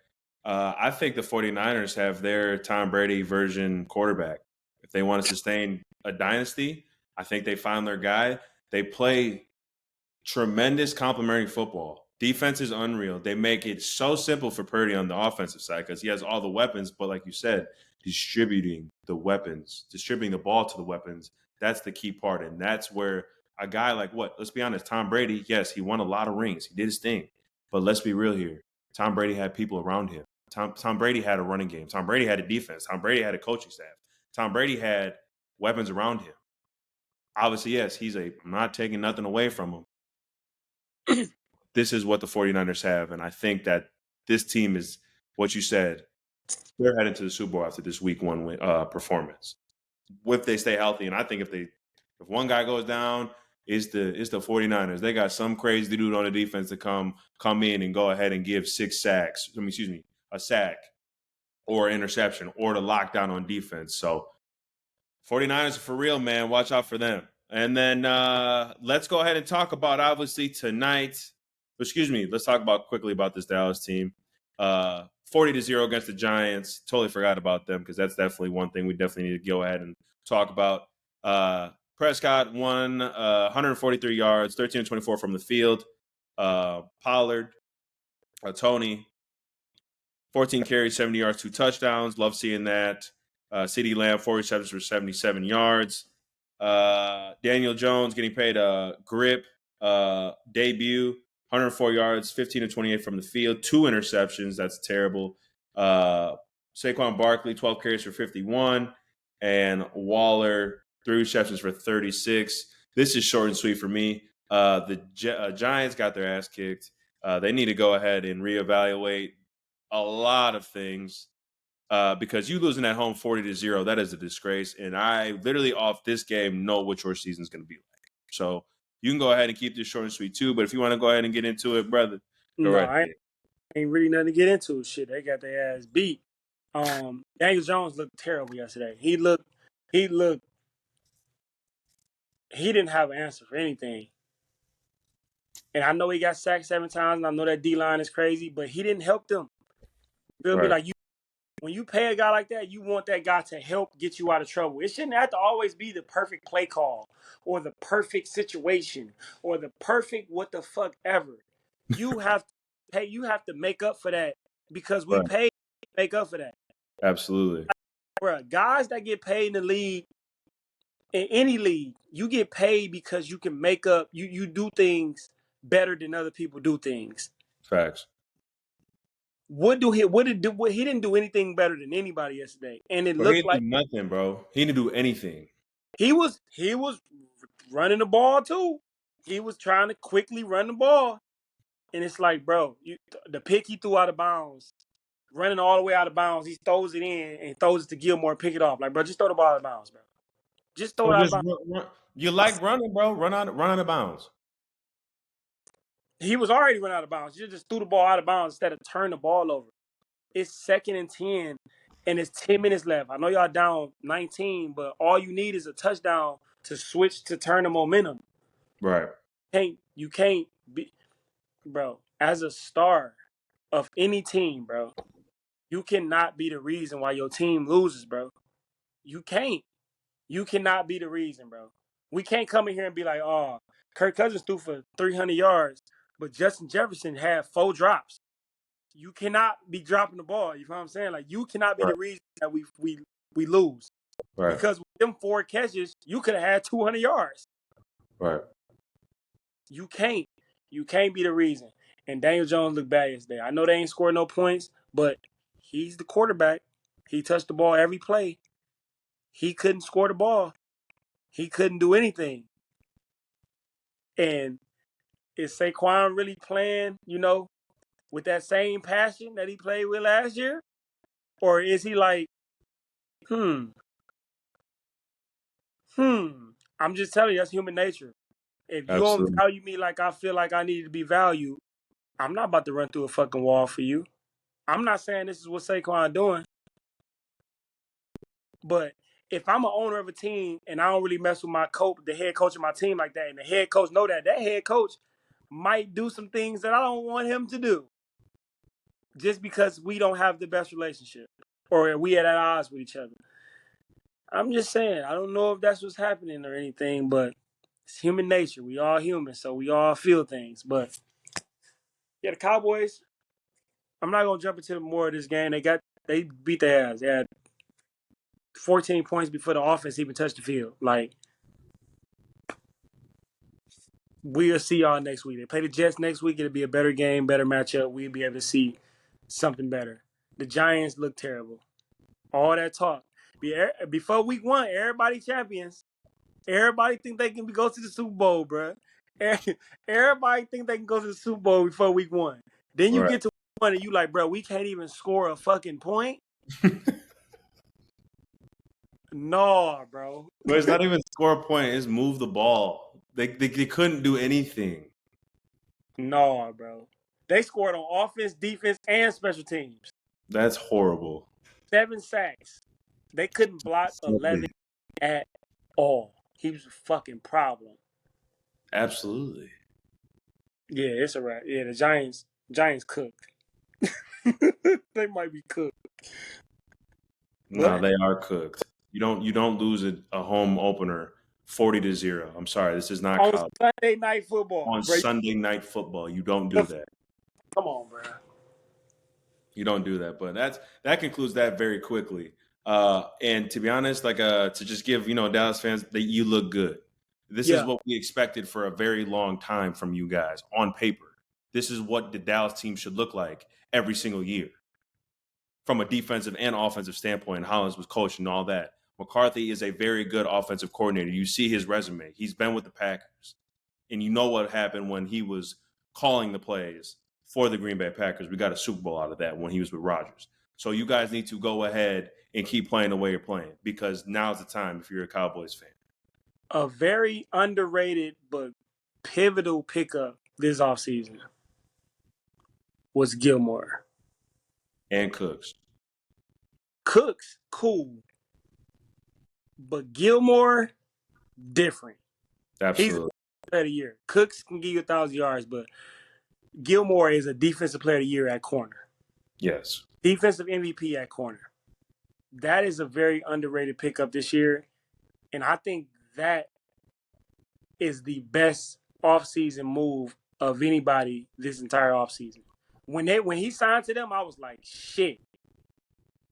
I think the 49ers have their Tom Brady version quarterback. If they want to sustain a dynasty, I think they found their guy. They play tremendous complementary football. Defense is unreal. They make it so simple for Purdy on the offensive side because he has all the weapons. But like you said, distributing the weapons, distributing the ball to the weapons. That's the key part. And that's where a guy like let's be honest, Tom Brady, yes, he won a lot of rings. He did his thing. But let's be real here. Tom Brady had people around him. Tom Brady had a running game. Tom Brady had a defense. Tom Brady had a coaching staff. Tom Brady had weapons around him. Obviously, yes, I'm not taking nothing away from him. This is what the 49ers have. And I think that this team is what you said. They're heading to the Super Bowl after this week 1 performance. If they stay healthy. And I think if one guy goes down, it's the 49ers. They got some crazy dude on the defense to come in and go ahead and give 6 sacks. A sack or interception or the lockdown on defense. So 49ers are for real, man. Watch out for them. And then let's go ahead and talk about, obviously, tonight. Let's talk quickly about this Dallas team. 40-0 against the Giants. Totally forgot about them because that's definitely one thing we definitely need to go ahead and talk about. Prescott won 143 yards, 13-24 from the field. Pollard, Tony, 14 carries, 70 yards, 2 touchdowns. Love seeing that. CeeDee Lamb, 4 receptions for 77 yards. Daniel Jones getting paid a grip debut, 104 yards, 15-28 from the field, 2 interceptions. That's terrible. Saquon Barkley, 12 carries for 51. And Waller, 3 receptions for 36. This is short and sweet for me. The Giants got their ass kicked. They need to go ahead and reevaluate a lot of things because you losing at home 40-0, that is a disgrace. And I literally off this game know what your season's going to be like. So you can go ahead and keep this short and sweet too. But if you want to go ahead and get into it, brother, go right ahead. Ain't really nothing to get into. Shit, they got their ass beat. Daniel Jones looked terrible yesterday. He didn't have an answer for anything. And I know he got sacked 7 times, and I know that D-line is crazy, but he didn't help them. It'll be like when you pay a guy like that, you want that guy to help get you out of trouble. It shouldn't have to always be the perfect play call or the perfect situation or the perfect what the fuck ever. You have to make up for that because we pay to make up for that. Absolutely. Bruh, guys that get paid in the league, in any league, you get paid because you can make up, you do things better than other people do things. Facts. He didn't do anything better than anybody yesterday, and it looked like nothing, bro. He didn't do anything. He was running the ball too. He was trying to quickly run the ball, and it's like, bro, the pick he threw out of bounds, running all the way out of bounds, he throws it in and throws it to Gilmore, pick it off. Like, bro, just throw the ball out of bounds, bro. Just throw it out of bounds. You like running, bro? Run out of bounds. He was already running out of bounds. You just threw the ball out of bounds instead of turn the ball over. It's 2nd and 10, and it's 10 minutes left. I know y'all down 19, but all you need is a touchdown to switch to turn the momentum. Right. You can't be, bro, as a star of any team, bro, you cannot be the reason why your team loses, bro. You can't. You cannot be the reason, bro. We can't come in here and be like, oh, Kirk Cousins threw for 300 yards, but Justin Jefferson had 4 drops. You cannot be dropping the ball. You know what I'm saying? Like, you cannot be the reason that we lose. Right. Because with them 4 catches, you could have had 200 yards. Right. You can't. You can't be the reason. And Daniel Jones looked bad yesterday. I know they ain't scored no points, but he's the quarterback. He touched the ball every play. He couldn't score the ball. He couldn't do anything. And is Saquon really playing, with that same passion that he played with last year? Or is he like, I'm just telling you, that's human nature. If you don't value me like I feel like I need to be valued, I'm not about to run through a fucking wall for you. I'm not saying this is what Saquon doing. But if I'm an owner of a team and I don't really mess with the head coach of my team like that, and the head coach know that head coach might do some things that I don't want him to do just because we don't have the best relationship or we at odds with each other. I'm just saying, I don't know if that's what's happening or anything, but it's human nature. We all human, so we all feel things. But yeah, the Cowboys, I'm not gonna jump into more of this game. They beat their ass. They had 14 points before the offense even touched the field. Like, we'll see y'all next week. They play the Jets next week. It'll be a better game, better matchup. We'll be able to see something better. The Giants look terrible. All that talk. Before week 1, everybody champions. Everybody think they can go to the Super Bowl, bro. Everybody think they can go to the Super Bowl before week 1. Then you get to week 1 and you like, bro, we can't even score a fucking point. No, bro. But it's not even score a point. It's move the ball. They couldn't do anything. No, bro. They scored on offense, defense, and special teams. That's horrible. 7 sacks. They couldn't block 11 at all. He was a fucking problem. Absolutely. Yeah, it's a wrap. Yeah, the Giants cooked. They might be cooked. No, they are cooked. You don't lose a home opener 40-0. I'm sorry, this is not college. Sunday Night Football. On Sunday Night Football, you don't do that. Come on, bro. You don't do that. But that concludes that very quickly. And to be honest, to just give Dallas fans that you look good. This is what we expected for a very long time from you guys on paper. This is what the Dallas team should look like every single year. From a defensive and offensive standpoint, Hollins was coaching and all that. McCarthy is a very good offensive coordinator. You see his resume. He's been with the Packers. And you know what happened when he was calling the plays for the Green Bay Packers. We got a Super Bowl out of that when he was with Rodgers. So you guys need to go ahead and keep playing the way you're playing, because now's the time if you're a Cowboys fan. A very underrated but pivotal pickup this offseason was Gilmore. And Cooks. Cooks, cool. But Gilmore, different. Absolutely. He's a player of the year. Cooks can give you 1,000 yards, but Gilmore is a defensive player of the year at corner. Yes. Defensive MVP at corner. That is a very underrated pickup this year. And I think that is the best offseason move of anybody this entire offseason. When he signed to them, I was like, shit.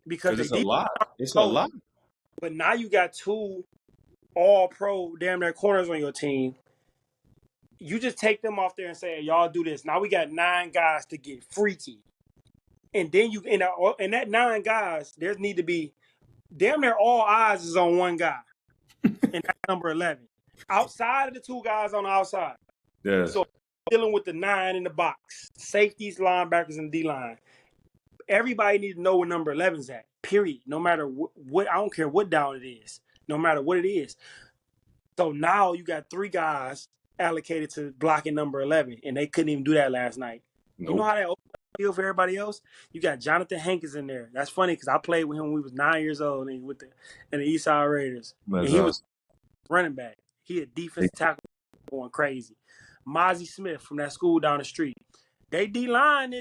Because it's a lot. It's a lot. But now you got 2 all-pro damn near corners on your team. You just take them off there and say, hey, y'all do this. Now we got 9 guys to get freaky. And then you in that 9 guys, there need to be damn near all eyes is on one guy. And that's number 11. Outside of the 2 guys on the outside. Yes. So dealing with the 9 in the box. Safeties, linebackers, and D-line. Everybody needs to know where number 11's at. Period. No matter what, I don't care what down it is. No matter what it is. So now you got 3 guys allocated to blocking number 11, and they couldn't even do that last night. Nope. You know how that opens up the field for everybody else? You got Jonathan Hankins in there. That's funny because I played with him when we was 9 years old and with the Eastside Raiders. And he was running back. He a defensive tackle going crazy. Mozzie Smith from that school down the street. They D-line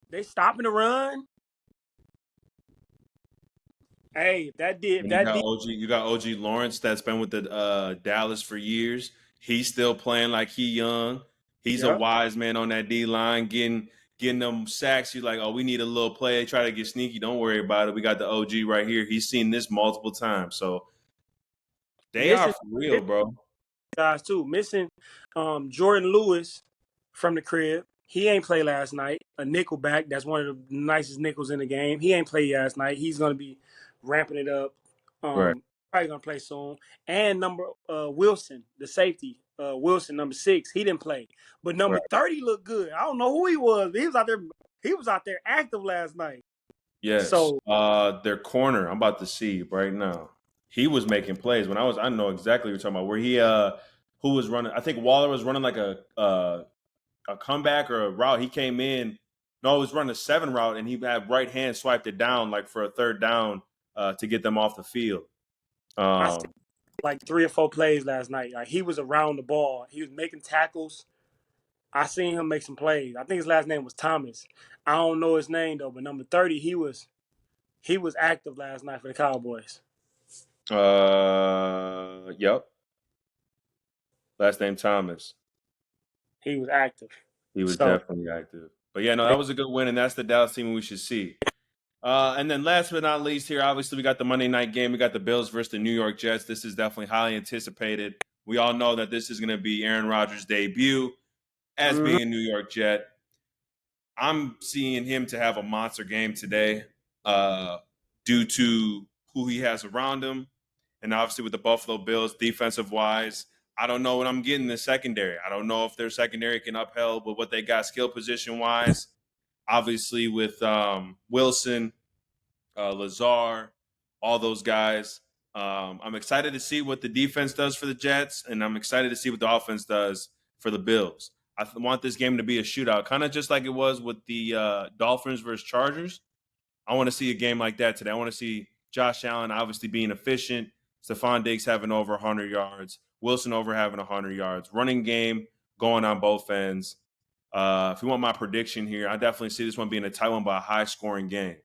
they stopping the run. Hey, you got OG Lawrence that's been with the Dallas for years. He's still playing like he young. He's a wise man on that D-line, getting them sacks. You're like, oh, we need a little play. Try to get sneaky. Don't worry about it. We got the OG right here. He's seen this multiple times. So they are for real, bro. Guys, too. Missing Jordan Lewis from the crib. He ain't played last night. A nickelback. That's one of the nicest nickels in the game. He ain't played last night. He's going to be ramping it up. Probably going to play soon. And number Wilson, the safety. Wilson, number 6. He didn't play. But number 30 looked good. I don't know who he was. He was out there active last night. Yes. So their corner, I'm about to see right now. He was making plays. I know exactly what you're talking about. Where he who was running, I think Waller was running like a comeback or a route. He came in. No, he was running a 7 route, and he had right hand swiped it down like for a 3rd down to get them off the field. Like 3 or 4 plays last night. Like he was around the ball. He was making tackles. I seen him make some plays. I think his last name was Thomas. I don't know his name though, but number 30, he was active last night for the Cowboys. Yep. Last name Thomas. He was active. He was definitely active. But yeah, no, that was a good win, and that's the Dallas team we should see. And then last but not least here, obviously we got the Monday night game. We got the Bills versus the New York Jets. This is definitely highly anticipated. We all know that this is going to be Aaron Rodgers' debut as being a New York Jet. I'm seeing him to have a monster game today due to who he has around him. And obviously with the Buffalo Bills, defensive-wise, I don't know what I'm getting in the secondary. I don't know if their secondary can upheld with what they got skill position-wise. Obviously with Wilson, Lazar, all those guys. I'm excited to see what the defense does for the Jets, and I'm excited to see what the offense does for the Bills. I want this game to be a shootout, kind of just like it was with the Dolphins versus Chargers. I want to see a game like that today. I want to see Josh Allen obviously being efficient, Stephon Diggs having over 100 yards, Wilson over having 100 yards, running game going on both ends. If you want my prediction here, I definitely see this one being a tight one, but a high-scoring game.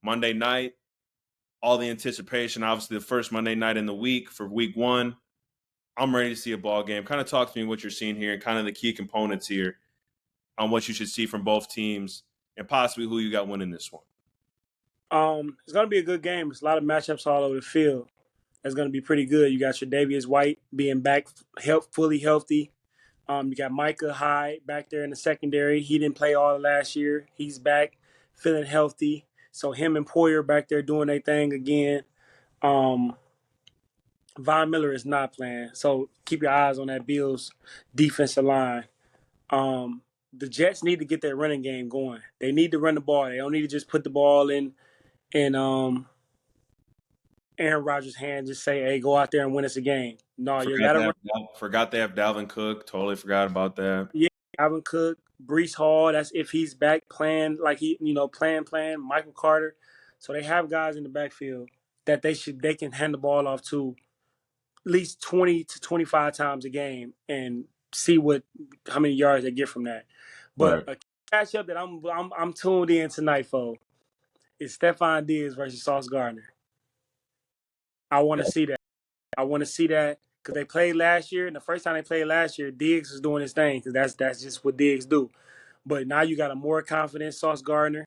Monday night, all the anticipation, obviously the first Monday night in the week for week one. I'm ready to see a ball game. Kind of talk to me what you're seeing here and kind of the key components here on what you should see from both teams and possibly who you got winning this one. It's going to be a good game. There's a lot of matchups all over the field. That's going to be pretty good. You got your Tre'Davious White being back fully healthy. You got Micah Hyde back there in the secondary. He didn't play all last year. He's back, feeling healthy. So him and Poyer back there doing their thing again. Von Miller is not playing. So keep your eyes on that Bills defensive line. The Jets need to get their running game going. They need to run the ball. They don't need to just put the ball in Aaron Rodgers' hand, just say, hey, go out there and win us a game. No, you got to run. Forgot they have Dalvin Cook. Totally forgot about that. Yeah, Dalvin Cook, Breece Hall, that's if he's back playing like playing, Michael Carter. So they have guys in the backfield that they can hand the ball off to at least 20 to 25 times a game and see how many yards they get from that. But a matchup that I'm tuned in tonight for is Stephon Diggs versus Sauce Gardner. I want to see that. I want to see that because they played last year, and the first time they played last year, Diggs was doing his thing because that's just what Diggs do. But now you got a more confident Sauce Gardner.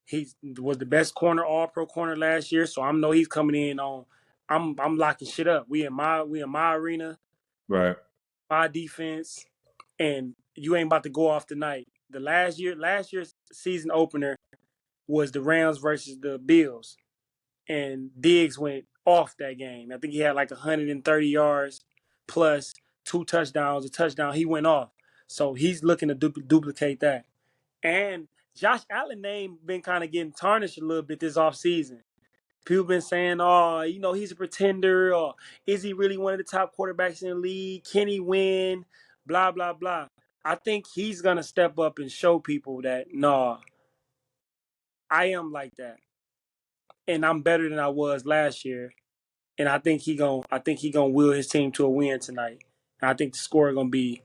He was the best corner, all-pro corner last year, so I know he's coming in on. I'm locking shit up. We in my arena, right? My defense, and you ain't about to go off tonight. The last year's season opener was the Rams versus the Bills, and Diggs went off that game. I think he had like 130 yards plus 2 touchdowns. A touchdown, he went off. So he's looking to duplicate that. And Josh Allen's name been kind of getting tarnished a little bit this offseason. People been saying, he's a pretender, or is he really one of the top quarterbacks in the league? Can he win? Blah, blah, blah. I think he's going to step up and show people that, I am like that. And I'm better than I was last year. And I think he gonna will his team to a win tonight. And I think the score is gonna be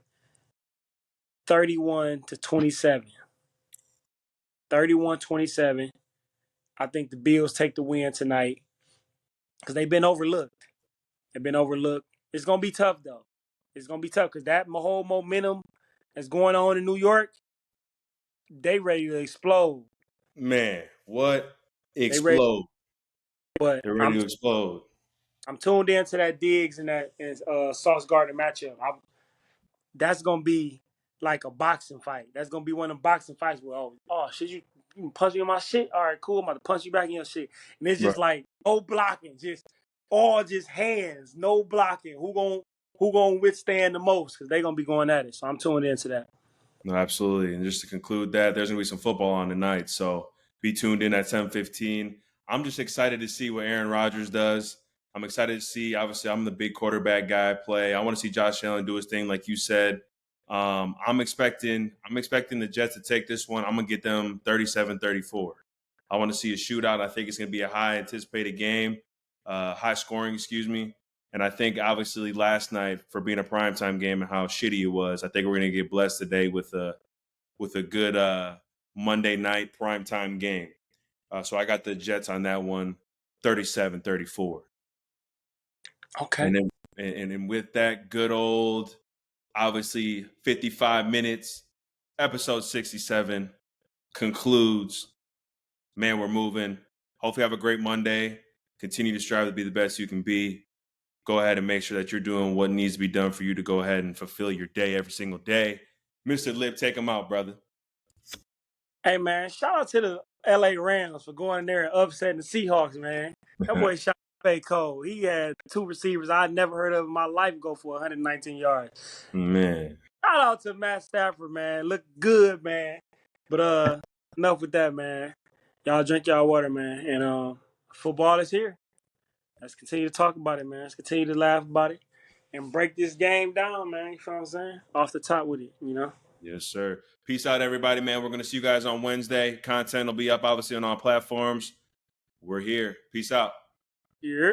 31-27. 31-27. I think the Bills take the win tonight because they've been overlooked. It's gonna be tough though. It's gonna be tough because that whole momentum that's going on in New York, they ready to explode. Man, what explode? But they're ready to explode. I'm tuned into that Diggs and that Sauce Gardner matchup. That's gonna be like a boxing fight. That's gonna be one of them boxing fights where shit, you punch me in my shit. All right, cool. I'm about to punch you back in your shit. And it's just like no blocking, just hands, no blocking. Who gonna withstand the most? Because they're gonna be going at it. So I'm tuned into that. No, absolutely. And just to conclude that, there's gonna be some football on tonight. So be tuned in at 10:15. I'm just excited to see what Aaron Rodgers does. I'm excited to see, obviously, I'm the big quarterback guy play. I want to see Josh Allen do his thing, like you said. I'm expecting the Jets to take this one. I'm going to get them 37-34. I want to see a shootout. I think it's going to be a high anticipated game, high scoring, excuse me. And I think, obviously, last night, for being a primetime game and how shitty it was, I think we're going to get blessed today with a good Monday night primetime game. So I got the Jets on that one, 37-34. Okay. And then with that good old, obviously, 55 minutes, episode 67 concludes. Man, we're moving. Hopefully have a great Monday. Continue to strive to be the best you can be. Go ahead and make sure that you're doing what needs to be done for you to go ahead and fulfill your day every single day. Mr. Lip, take him out, brother. Hey, man, shout out to the LA Rams for going in there and upsetting the Seahawks, man. That boy shot fake cold. He had 2 receivers I'd never heard of in my life go for 119 yards. Man. Shout out to Matt Stafford, man. Look good, man. But enough with that, man. Y'all drink y'all water, man. And football is here. Let's continue to talk about it, man. Let's continue to laugh about it and break this game down, man. You feel what I'm saying? Off the top with it, you know? Yes, sir. Peace out, everybody, man. We're going to see you guys on Wednesday. Content will be up, obviously, on all platforms. We're here. Peace out. Yeah.